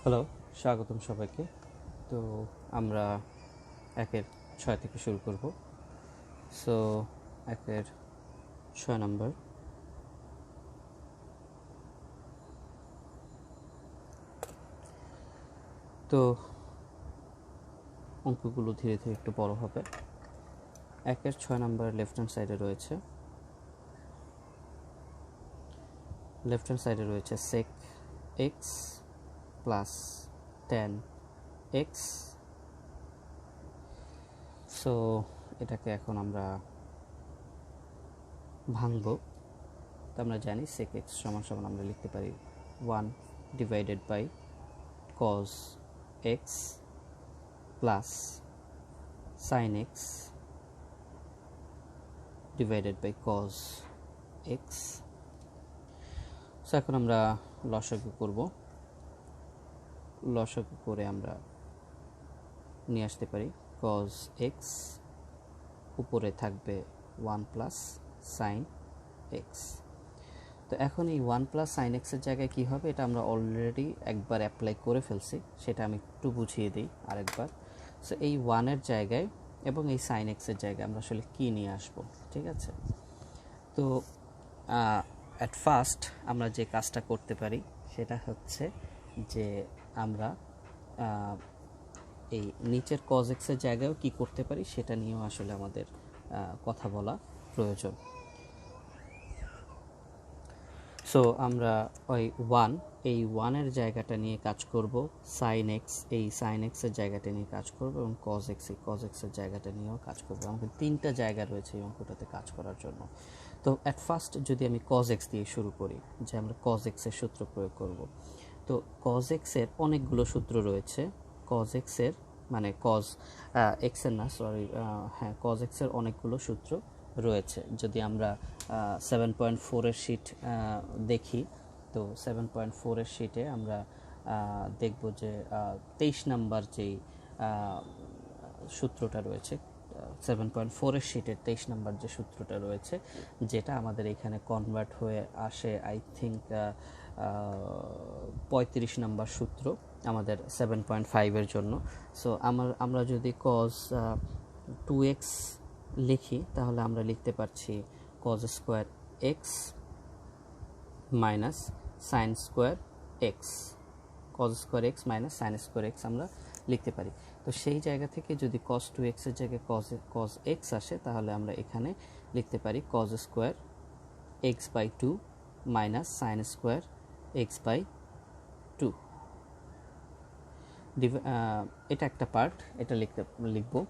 Hello, স্বাগতম সবাইকে। তো আমরা 1-6 থেকে শুরু করব। So 1-6 number. তো অঙ্কগুলো ধীরে ধীরে একটু বড় হবে। 1-6 নাম্বার লেফট হ্যান্ড সাইডে রয়েছে sec x plus tan x। So এটাকে এখন আমরা ভাঙব। তো আমরা জানি sec x সমান সমান আমরা লিখতে পারি 1 divided by cos x plus sin x divided by cos x। So এখন আমরা লসাগু করব। লসাগু করে আমরা নিয়ে আসতে পারি cos x, উপরে থাকবে 1 প্লাস sin x। তো এখন এই 1 প্লাস sin x এর জায়গায় কি হবে, এটা আমরা অলরেডি একবার অ্যাপ্লাই করে ফেলছি, সেটা আমি একটু বুঝিয়ে দিই আরেকবার। সো এই 1 এর জায়গায় এবং এই sin x এর জায়গায় আমরা আসলে কি নিয়ে আসব, ঠিক আছে? তো অ্যাট ফার্স্ট আমরা যে কাজটা করতে পারি সেটা হচ্ছে যে আমরা এই নিচের cos x এর জায়গায়ও কি করতে পারি সেটা নিয়েও আসলে আমাদের কথা বলা প্রয়োজন। সো আমরা ওই 1 এই 1 এর জায়গাটা নিয়ে কাজ করব, sin x এই sin x এর জায়গাটা নিয়ে কাজ করব এবং cos x এই cos x এর জায়গাটা নিয়েও কাজ করব। আমাদের তিনটা জায়গা রয়েছে এই অঙ্কটাতে কাজ করার জন্য। তো অ্যাট ফার্স্ট যদি আমি cos x দিয়ে শুরু করি, যে আমরা cos x এর সূত্র প্রয়োগ করব। তো cos x এর অনেকগুলো সূত্র রয়েছে। cos x এর মানে cos x এর না, সরি, হ্যাঁ, cos x এর অনেকগুলো সূত্র রয়েছে। যদি আমরা 7.4 এর শীট দেখি, তো 7.4 এর শীটে আমরা দেখব যে 23 নাম্বার যেই সূত্রটা রয়েছে, 7.4 এর শীটের 23 নাম্বার যে সূত্রটা রয়েছে, যেটা আমাদের এখানে কনভার্ট হয়ে আসে আই থিঙ্ক 35 নাম্বার সূত্র আমাদের 7.5 এর জন্য। সো আমরা যদি cos 2x লিখি তাহলে আমরা লিখতে পারছি cos square x minus sine square x, cos square x minus sine square x আমরা লিখতে পারি। তো সেই জায়গা থেকে যদি cos 2x এর জায়গায় cos x আসে তাহলে আমরা এখানে লিখতে পারি cos square x by 2 minus sine square x by 2। এটা একটা পার্ট, এটা লিখবো।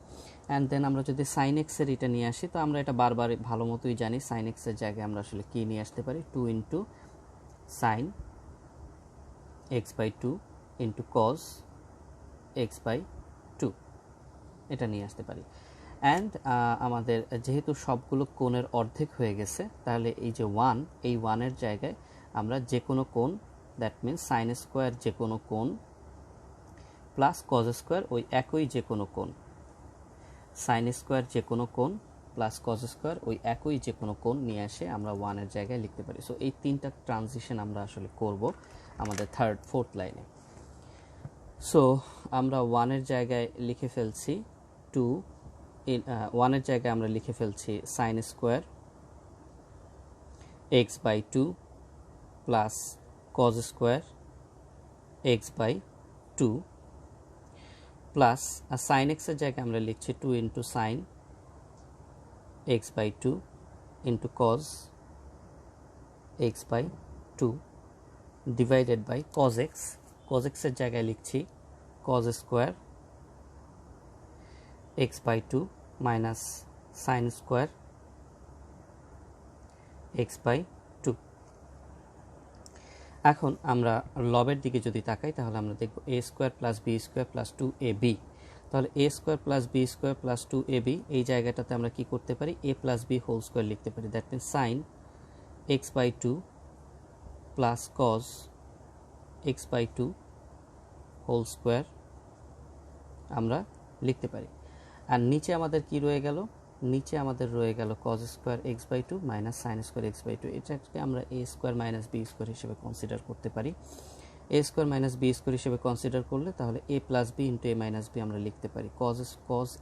অ্যান্ড দেন আমরা যদি সাইন এক্স এর এটা নিয়ে আসি, তো আমরা এটা বারবার ভালো মতোই জানি সাইন এক্স এর জায়গায় আমরা আসলে কি নিয়ে আসতে পারি, 2 into sine x by 2 into cos x by 2, এটা নিয়ে আসতে পারি। অ্যান্ড আমাদের যেহেতু সবগুলো কোণের অর্ধেক হয়ে গেছে, তাহলে এই যে 1, এই 1 এর জায়গায় আমরা যে কোনো কোণ, দ্যাট মিনস সাইন স্কোয়ার যে কোনো কোণ প্লাস কজ স্কোয়ার ওই একই যে কোনো কোণ, সাইন স্কোয়ার যে কোনো কোণ প্লাস কজ স্কোয়ার ওই একই যে কোনো কোণ নিয়ে এসে আমরা 1 এর জায়গায় লিখতে পারি। সো এই তিনটা ট্রানজিশন আমরা আসলে করব আমাদের 3rd 4th লাইনে। সো আমরা 1 এর জায়গায় লিখে ফেলছি 2, 1 এর জায়গায় আমরা লিখে ফেলছি sine square x by 2 plus cos square x by 2 plus sine x এর জায়গায় আমরা লিখছি 2 into sine x by 2 into cos x by 2 divided by cos x. Cos x এর জায়গায় লিখছি cos square x by 2 minus sine square x by 2। এখন আমরা লবের দিকে যদি তাকাই তাহলে আমরা দেখব a square plus b square plus 2ab। তাহলে a square plus b square plus 2ab এই জায়গাটাতে আমরা কি করতে পারি, a plus b whole square লিখতে পারি। That means sine x by 2 plus cos x by 2 whole square আমরা লিখতে পারি। আর নিচে আমাদের কি রয়ে গেল, নিচে আমাদের রয়ে গেল cos square x by 2 minus sine square x by 2। এটাকে আমরা a square minus b square হিসেবে কনসিডার করতে পারি। A square minus b square হিসেবে কনসিডার করলে তাহলে a plus b into a minus b আমরা লিখতে পারি cos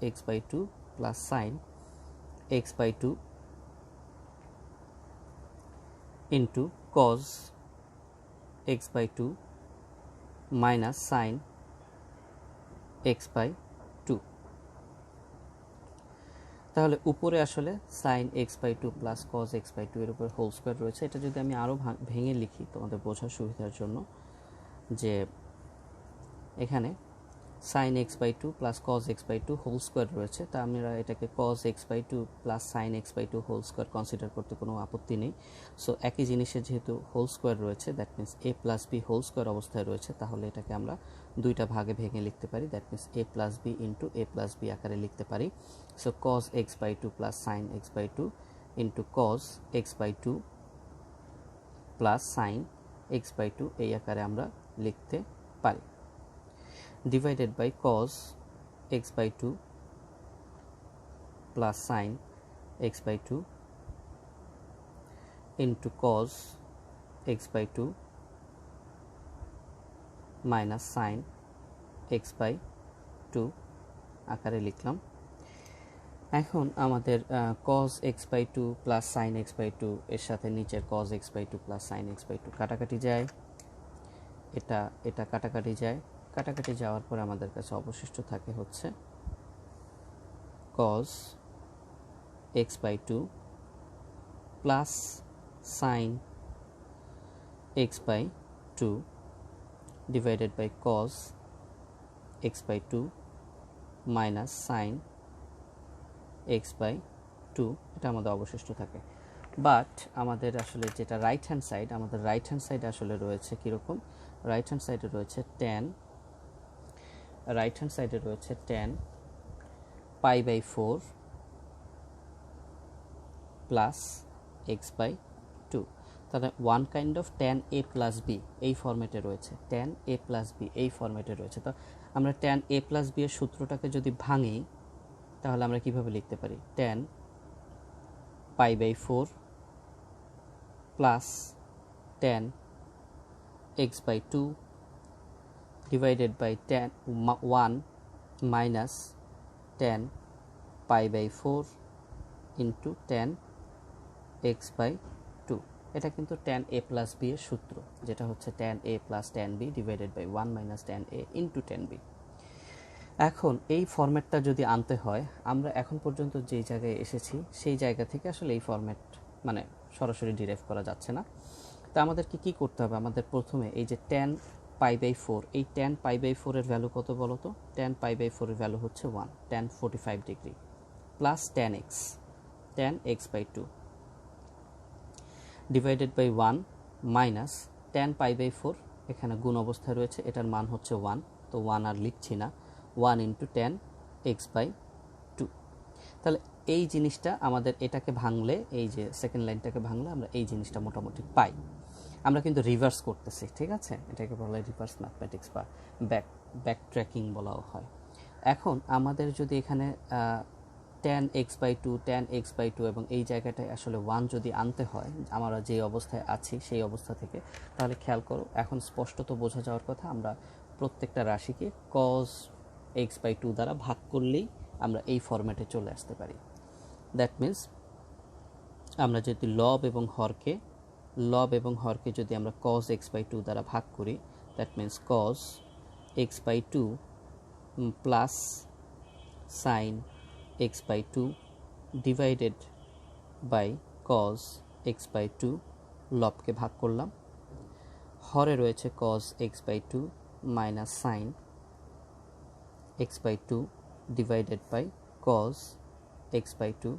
x by two plus sine x by two into cos x by two minus sine x by two. তাহলে উপরে আসলে sine x by two plus cos x by two এর উপর whole square রয়েছে। এটা যদি আমি আরও ভেঙে লিখি তোমাদের বোঝার সুবিধার জন্য, যে এখানে sine x by two plus cos x by two whole square রয়েছে, তা আমরা এটাকে cos x by two plus sine x by two whole square consider করতে কোনো আপত্তি নেই। সো একই জিনিসের যেহেতু হোল স্কোয়ার রয়েছে, that means a plus b whole square অবস্থায় রয়েছে, তাহলে এটাকে আমরা দুইটা ভাগে ভেঙে লিখতে পারি। That means a plus b into a plus b আকারে লিখতে পারি। So cos x by two plus sine x by two into cos x by two plus sine x by two এই আকারে আমরা লিখতে পারি, divided by cos x by two plus sine x by two into cos x by two minus sine x by two আকারে লিখলাম। এখন আমাদের cos x by two plus sine x by two এর সাথে নিচের cos x by two plus sine x by two কাটাকাটি যায়, এটা কাটাকাটি যায়। কাটাকাটি যাওয়ার পরে আমাদের কাছে অবশিষ্ট থাকে হচ্ছে cos x by two plus sine x by two divided by cos x by two minus sine x by two, এটা আমাদের অবশিষ্ট থাকে। বাট আমাদের আসলে যেটা রাইট হ্যান্ড সাইড, আমাদের রাইট হ্যান্ড সাইড আসলে রয়েছে কীরকম, রাইট হ্যান্ড সাইডে রয়েছে ten pi by four plus x by two. তাহলে one kind of tan A plus B এই ফরম্যাটে রয়েছে, ট্যান এ প্লাস বি এই ফরম্যাটে রয়েছে। তো আমরা ট্যান এ প্লাস বি এর সূত্রটাকে যদি ভাঙি তাহলে আমরা কিভাবে লিখতে পারি, tan pi by four plus tan x by two divided by tan one minus tan pi by four into tan x by two. এটা কিন্তু ট্যান এ প্লাস বি এর সূত্র, যেটা হচ্ছে tan A plus tan b divided by one minus tan a into tan b. এখন এই ফরম্যাটটা যদি আনতে হয়, আমরা এখন পর্যন্ত যেই জায়গায় এসেছি সেই জায়গা থেকে আসলে এই ফরম্যাট মানে সরাসরি ডিরাইভ করা যাচ্ছে না। তা আমাদেরকে কী করতে হবে, আমাদের প্রথমে এই যে ট্যান পাই বাই ফোর, এই ট্যান পাই বাই ফোরের ভ্যালু কত বলো তো, ট্যান পাই বাই ফোরের ভ্যালু হচ্ছে 1, tan 45 degree plus tan x by two divided by 1 minus tan pi by four, এখানে গুণ অবস্থায় রয়েছে, এটার মান হচ্ছে 1, তো 1 আর লিখছি না, 1 into tan x by two. তাহলে এই জিনিসটা আমাদের এটাকে ভাঙলে, এই যে সেকেন্ড লাইনটাকে ভাঙলে আমরা এই জিনিসটা মোটামুটি পাই। আমরা কিন্তু রিভার্স করতেছি, ঠিক আছে, এটাকে বলা হয় রিভার্স ম্যাথমেটিক্স বা ব্যাক ট্র্যাকিং বলাও হয়। এখন আমাদের যদি এখানে ট্যান এক্স বাই টু এবং এই জায়গাটায় আসলে 1 যদি আনতে হয় আমরা যে অবস্থায় আছি সেই অবস্থা থেকে, তাহলে খেয়াল করো এখন স্পষ্টত বোঝা যাওয়ার কথা, আমরা প্রত্যেকটা রাশিকে কজ এক্স বাই টু দ্বারা ভাগ করলেই আমরা এই ফরম্যাটে চলে আসতে পারি। দ্যাট মিন্স আমরা যদি লব এবং হরকে যদি আমরা কজ এক্স বাই টু দ্বারা ভাগ করি, that means cos x by two plus sine x by two divided by cos x by two, লবকে ভাগ করলাম, হরে রয়েছে cos x by two minus sine x by two divided by cos x by two.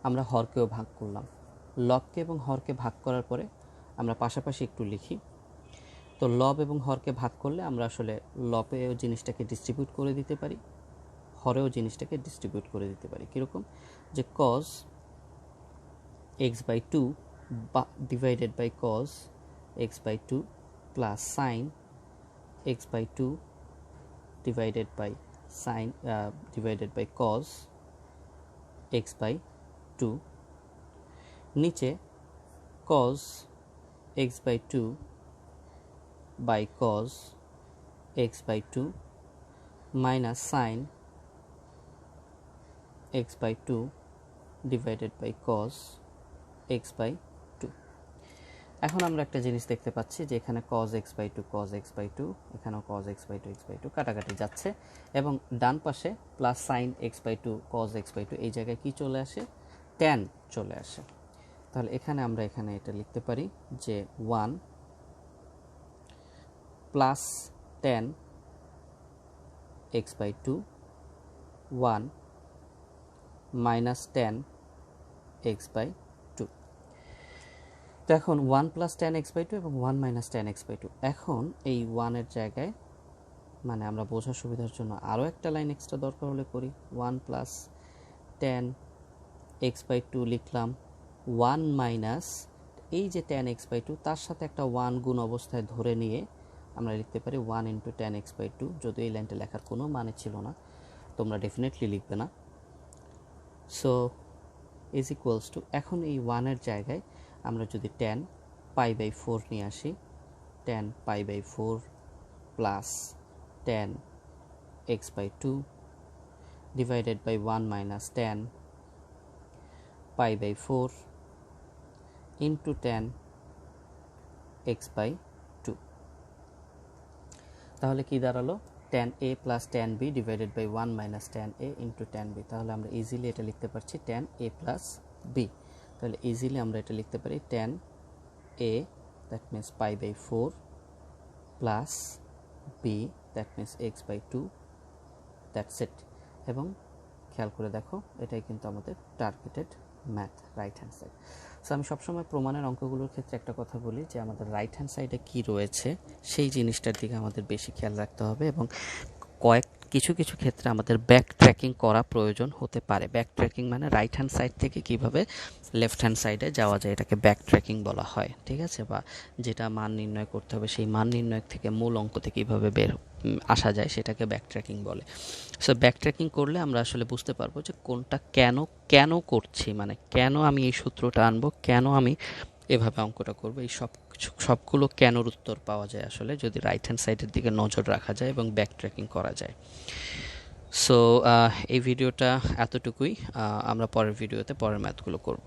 আমরা হরকেও ভাগ করলাম, লবকে এবং হরকে ভাগ করার পরে আমরা পাশাপাশি একটু লিখি। তো লব এবং হরকে ভাগ করলে আমরা আসলে লবেও জিনিসটাকে ডিস্ট্রিবিউট করে দিতে পারি, হরেও জিনিসটাকে ডিস্ট্রিবিউট করে দিতে পারি। কীরকম, যে cos x by two divided by cos x by two plus sine x by two divided by cos x by two, নিচে cos x by two by cos x by 2 minus sin x by 2 divided by cos x by 2। এখন আমরা একটা জিনিস দেখতে পাচ্ছি যে এখানে cos x by 2 cos x by 2, এখানেও cos x by 2 x by 2 কাটাকাটি যাচ্ছে, এবং ডান পাশে plus sin x by 2 cos x by 2, এই জায়গায় কি চলে আসে, tan চলে আসে। তাহলে এখানে আমরা এখানে এটা লিখতে পারি যে 1 plus tan x by 2 1 minus tan x by 2। তো এখন 1 প্লাস tan x by 2 এবং 1 মাইনাস tan x by 2, এখন এই 1 এর জায়গায় মানে আমরা বোঝার সুবিধার জন্য আরও একটা লাইন এক্সট্রা দরকার হলে করি, 1 প্লাস tan x by 2 লিখলাম, 1 মাইনাস এই যে tan x by 2 তার সাথে একটা 1 গুণ অবস্থায় ধরে নিয়ে আমরা লিখতে পারি 1 ইন্টু tan x by 2, যদিও এই লাইনটা লেখার কোনো মানে ছিল না, তোমরা ডেফিনেটলি লিখবে না। সো ইজ ইকুয়ালস টু, এখন এই 1 এর জায়গায় আমরা যদি tan পাই বাই 4 নিয়ে আসি, tan pi by 4 plus tan x by 2 divided by 1 minus tan pi by 4 into tan x by 2। তাহলে কি দাঁড়ালো, tan a plus tan b divided by 1 minus tan a into tan b। তাহলে আমরা easily এটা লিখতে পারছি tan a plus b। তাহলে easily আমরা এটা লিখতে পারি tan a that means pi by 4 plus b that means x by 2, that's it. এবং খেয়াল করে দেখো এটাই কিন্তু আমাদের targeted math, right hand side. So আমি সবসময় প্রমাণের অঙ্কগুলোর ক্ষেত্রে একটা কথা বলি যে আমাদের রাইট হ্যান্ড সাইডে কী রয়েছে সেই জিনিসটার দিকে আমাদের বেশি খেয়াল রাখতে হবে, এবং কিছু কিছু ক্ষেত্রে আমাদের ব্যাক ট্র্যাকিং করা প্রয়োজন হতে পারে। ব্যাক ট্র্যাকিং মানে রাইট হ্যান্ড সাইড থেকে কিভাবে লেফট হ্যান্ড সাইডে যাওয়া যায়, এটাকে ব্যাক ট্র্যাকিং বলা হয়, ঠিক আছে। বা যেটা মান নির্ণয় করতে হবে সেই মান নির্ণয় থেকে মূল অঙ্কতে কীভাবে আসা যায় সেটাকে ব্যাক ট্র্যাকিং বলে। সো ব্যাক ট্র্যাকিং করলে আমরা আসলে বুঝতে পারবো যে কোনটা কেন করছি, মানে কেন আমি এই সূত্রটা আনবো, কেন আমি এভাবে অঙ্কটা করবো, এই সবগুলো কেনর উত্তর পাওয়া যায় আসলে যদি রাইট হ্যান্ড সাইডের দিকে নজর রাখা যায় এবং ব্যাক ট্র্যাকিং করা যায়। সো এই ভিডিওটা এতটুকুই, আমরা পরের ভিডিওতে পরের ম্যাথগুলো করব।